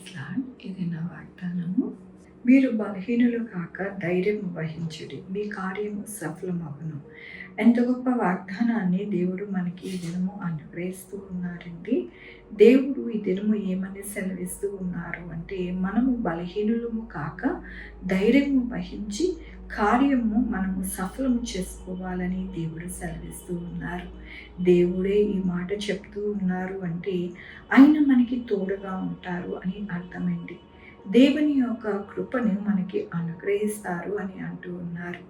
Praise lord. ఇది నా వాగ్దానము. మీరు బలహీనులు కాక ధైర్యం వహించుడి, మీ కార్యము సఫలమగును. ఎంత గొప్ప వాగ్దానాన్ని దేవుడు మనకి ఈ దినము అనుగ్రహిస్తూ ఉన్నారండి. దేవుడు ఈ దినము ఏమని సెలవిస్తూ ఉన్నారు అంటే, మనము బలహీనులము కాక ధైర్యము వహించి కార్యము మనము సఫలము చేసుకోవాలని దేవుడు సెలవిస్తూ ఉన్నారు. దేవుడే ఈ మాట చెప్తూ ఉన్నారు అంటే ఆయన మనకి తోడుగా ఉంటారు అని అర్థమండి. దేవుని యొక్క కృపను మనకి అనుగ్రహిస్తారు అని అంటూ ఉన్నారు.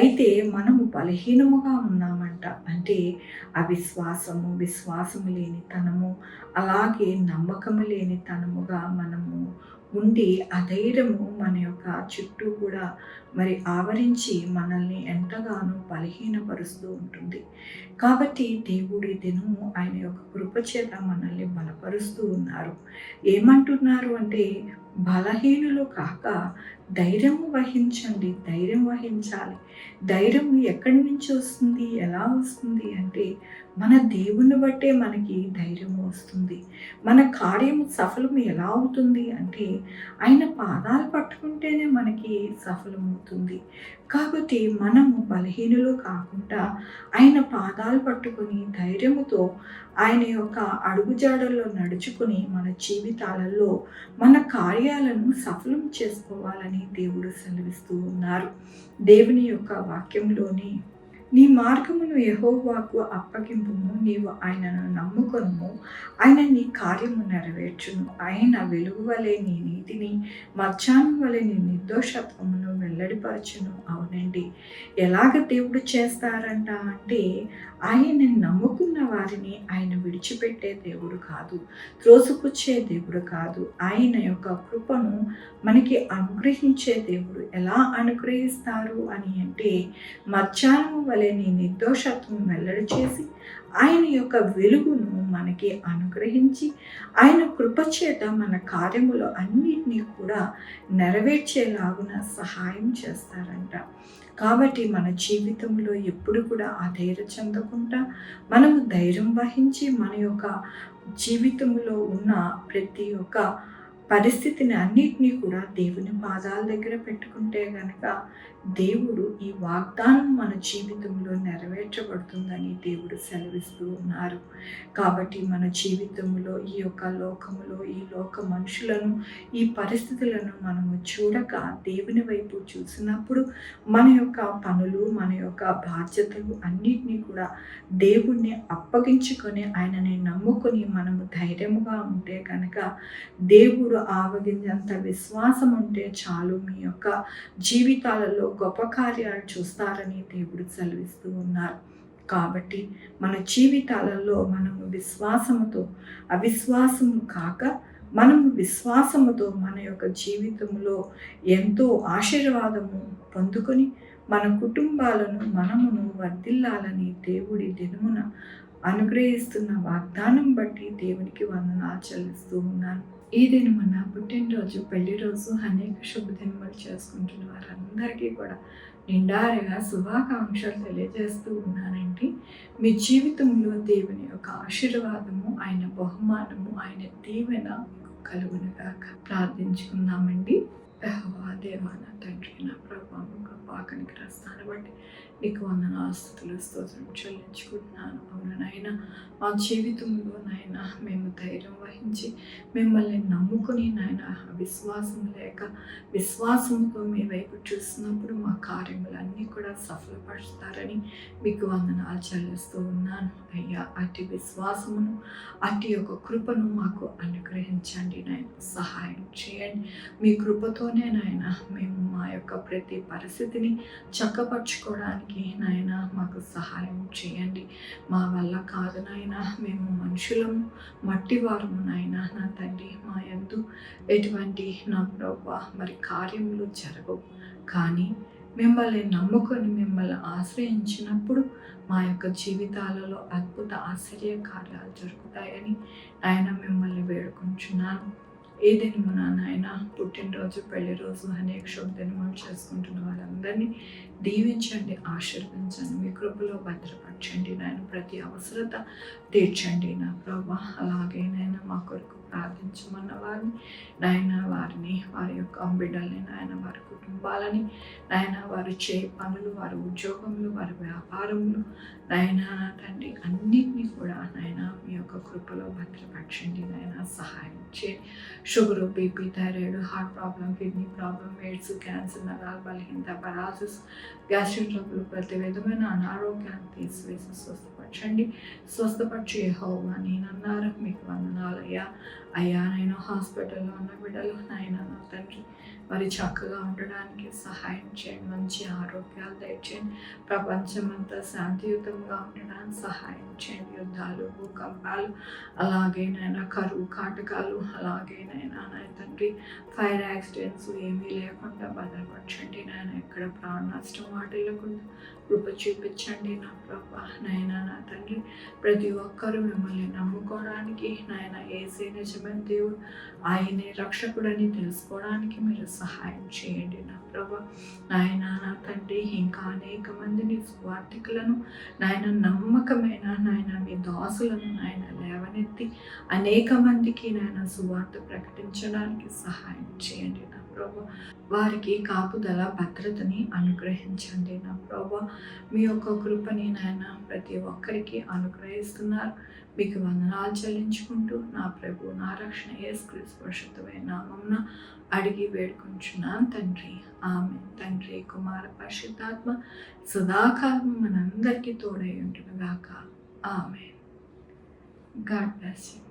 అయితే మనము బలహీనముగా ఉన్నామంట. అంటే విశ్వాసము లేనితనము, అలాగే నమ్మకము లేనితనముగా మనము ఉండి అధైర్యము మన యొక్క చుట్టూ కూడా మరి ఆవరించి మనల్ని ఎంతగానో బలహీనపరుస్తూ ఉంటుంది. కాబట్టి దేవుడి దినము ఆయన యొక్క కృప చేత మనల్ని బలపరుస్తూ ఉన్నారు. ఏమంటున్నారు అంటే, బలహీనులు కాక ధైర్యము వహించండి, ధైర్యం వహించాలి. ధైర్యం ఎక్కడి నుంచి వస్తుంది, ఎలా వస్తుంది అంటే, మన దేవుని బట్టే మనకి ధైర్యం వస్తుంది. మన కార్యము సఫలం ఎలా అవుతుంది అంటే, ఆయన పాదాలు పట్టుకుంటేనే మనకి సఫలమవుతుంది. కాబట్టి మనము బలహీనులు కాకుండా ఆయన పాదాలు పట్టుకొని ధైర్యముతో ఆయన యొక్క అడుగుజాడల్లో నడుచుకుని మన జీవితాలలో మన కార్యాలను సఫలం చేసుకోవాలని దేవుడు సెలవిస్తూ ఉన్నారు. దేవుని యొక్క వాక్యంలోని, నీ మార్గమును యెహోవాకు అప్పగింపుము, నీవు ఆయనను నమ్ముకొనుము, ఆయన నీ కార్యము నెరవేర్చును. ఆయన వెలుగు వలె నీ నీతిని, మధ్యాహ్నం వలె నీ నిర్దోషత్వమును వెల్లడిపరచును. అవునండి, ఎలాగ దేవుడు చేస్తారంట అంటే, ఆయనని నమ్ముకున్న వారిని ఆయన విడిచిపెట్టే దేవుడు కాదు, త్రోసిపుచ్చే దేవుడు కాదు. ఆయన యొక్క కృపను మనకి అనుగ్రహించే దేవుడు. ఎలా అనుగ్రహిస్తారు అని అంటే, మధ్యాహ్నం వలె నీ నిర్దోషత్వం వెల్లడి చేసి ఆయన యొక్క వెలుగును మనకి అనుగ్రహించి ఆయన కృపచేత మన కార్యములు అన్నిటినీ కూడా నెరవేర్చేలాగున సహాయం చేస్తారంట. కాబట్టి మన జీవితంలో ఎప్పుడు కూడా అధైర్యం చెందకుండా మనము ధైర్యం వహించి మన యొక్క జీవితంలో ఉన్న ప్రతి ఒక్క పరిస్థితిని అన్నిటినీ కూడా దేవుని పాదాల దగ్గర పెట్టుకుంటే గనక దేవుడు ఈ వాగ్దానం మన జీవితంలో నెరవేర్చబడుతుందని దేవుడు సెలవిస్తూ ఉన్నారు. కాబట్టి మన జీవితంలో ఈ యొక్క లోకములో ఈ లోక మనుషులను, ఈ పరిస్థితులను మనము చూడక దేవుని వైపు చూసినప్పుడు మన యొక్క పనులు, మన యొక్క బాధ్యతలు అన్నిటినీ కూడా దేవుణ్ణి అప్పగించుకొని ఆయనని నమ్ముకొని మనము ధైర్యముగా ఉంటే కనుక, దేవుడు ఆవగింజంత విశ్వాసం ఉంటే చాలు, మీ యొక్క జీవితాలలో గొప్ప కార్యాలు చూస్తారని దేవుడు సెలవిస్తూ ఉన్నారు. కాబట్టి మన జీవితాలలో మనము విశ్వాసముతో, అవిశ్వాసము కాక మనము విశ్వాసముతో మన యొక్క జీవితంలో ఎంతో ఆశీర్వాదము పొందుకొని మన కుటుంబాలను మనమును వర్ధిల్లాలని దేవుడి దినమున అనుగ్రహిస్తున్న వాగ్దానం బట్టి దేవునికి వందనాలు చెల్లిస్తూ ఉన్నాను. ఈ దినము నా పుట్టినరోజు, పెళ్లి రోజు, అనేక శుభదినములు చేసుకుంటున్న వారందరికీ కూడా నిండారుగా శుభాకాంక్షలు తెలియజేస్తూ ఉన్నానండి. మీ జీవితంలో దేవుని యొక్క ఆశీర్వాదము, ఆయన బహుమానము, ఆయన దీవెన కలుగునుగాక. ప్రార్థించుకుందామండి. యెహోవా దేవా, నా తండ్రి, నా ప్రభువు, గొప్ప కనికరస్తాను బట్టి నీకు వందనాలు, స్తుతులు, స్తోత్రం చెల్లించుకుంటున్నాను. అవును నాయన, మా జీవితంలో నాయన మేము ధైర్యం వహించి మిమ్మల్ని నమ్ముకుని నాయన విశ్వాసం లేక విశ్వాసంతో మీ వైపు చూసినప్పుడు మా కార్యములన్నీ కూడా సఫలపరుస్తారని మీకు వందనాలు చెల్లిస్తూ ఉన్నాను. అయ్యా, అట్టి విశ్వాసమును, అట్టి యొక్క కృపను మాకు అనుగ్రహించండి నాయన, సహాయం చేయండి. మీ కృపతోనే నాయన మేము మా యొక్క ప్రతి పరిస్థితిని చక్కపరుచుకోవడానికి నాయన మాకు సహాయం చేయండి. మా వల్ల కాదు నాయన, మేము మనుషులము, మట్టివారము నాయన. నా తండ్రి, మా యందు ఎటువంటి నా ప్రభువా మరి కార్యములు జరగవు. కానీ మిమ్మల్ని నమ్ముకొని మిమ్మల్ని ఆశ్రయించినప్పుడు మా యొక్క జీవితాలలో అద్భుత ఆశ్చర్య కార్యాలు జరుగుతాయని ఆయన మిమ్మల్ని వేడుకుంటున్నాను. ఏ దినమున నాయన పుట్టినరోజు, పెళ్లి రోజు, అనేక శుభదినములు చేసుకుంటున్న వారందరినీ దీవించండి, ఆశీర్వదించండి, మీ కృపలో భద్రపరచండి నాయన. ప్రతి అవసరత తీర్చండి నా ప్రభా. అలాగే నాయన మా కొరకు ప్రార్థించమన్న వారిని నాయన, వారిని వారి యొక్క బిడ్డల్ని నాయన, వారి కుటుంబాలని నాయన, వారు చేయ పనులు, వారి ఉద్యోగములు, వారి వ్యాపారములు నాయన తండ్రి అన్నిటినీ కూడా నాయన మీ యొక్క కృపలో భద్రపరచండి నాయన. సహాయం చేయండి. Sugar, BP, thyroid, heart problem, kidney problem, AIDS, cancer, నరాల బలహీనత, పరాసిస్, గ్యాస్ట్రిక్ ట్రబుల్, ప్రతి విధమైన అనారోగ్యాన్ని తీసివేసి స్వస్థపరచండి. స్వస్థపరిచి యెహోవా నేనన్నారు. మీకు వందనాలయ్యా. అయ్యా నేను హాస్పిటల్లో ఉన్న బిడ్డలు నాయన నా తండ్రి మరి చక్కగా ఉండడానికి సహాయం చేయండి. మంచి ఆరోగ్యాలు దయచేయండి. ప్రపంచమంతా శాంతియుతంగా ఉండడానికి సహాయం చేయండి. యుద్ధాలు, భూకంపాలు, అలాగే నాయన కరువు కాటకాలు, అలాగే నాయన నా తండ్రి ఫైర్ యాక్సిడెంట్స్ ఏమీ లేకుండా భద్రపరచండి నాయన. ఎక్కడ ప్రాణ నష్టం వాటిల్లకుండా కృప చూపించండి నా ప్రభా. నాయన నా తండ్రి ప్రతి ఒక్కరూ మిమ్మల్ని నమ్ముకోవడానికి నాయన యేసే నిజమైన దేవుడు, ఆయనే రక్షకుడని తెలుసుకోవడానికి మీరు సహాయం చేయండి నా ప్రభా. నాయన నా తండ్రి ఇంకా అనేక మందిని స్వార్థికులను నాయన, నమ్మకమైన నాయన మీ దాసులను నాయన లేవనెత్తి అనేక మందికి నాయన సువార్త ప్రకటించడానికి సహాయం చేయండి నా ప్రభా. వారికి కాపుదల భద్రతని అనుగ్రహించండి నా ప్రభా. మీ యొక్క కృపని నాయన ప్రతి ఒక్కరికి అనుగ్రహిస్తున్నారు. మీకు వందనాలు చెల్లించుకుంటూ నా ప్రభు, నా రక్షణ యేసుక్రీస్తు పరిశుద్ధమైన నామమున అడిగి వేడుకుంటున్నాను తండ్రి. ఆమె తండ్రి, కుమార, పరిశుద్ధాత్మ సదాకాలం మనందరికీ తోడై ఉంటును గాక. ఆమె. God bless you.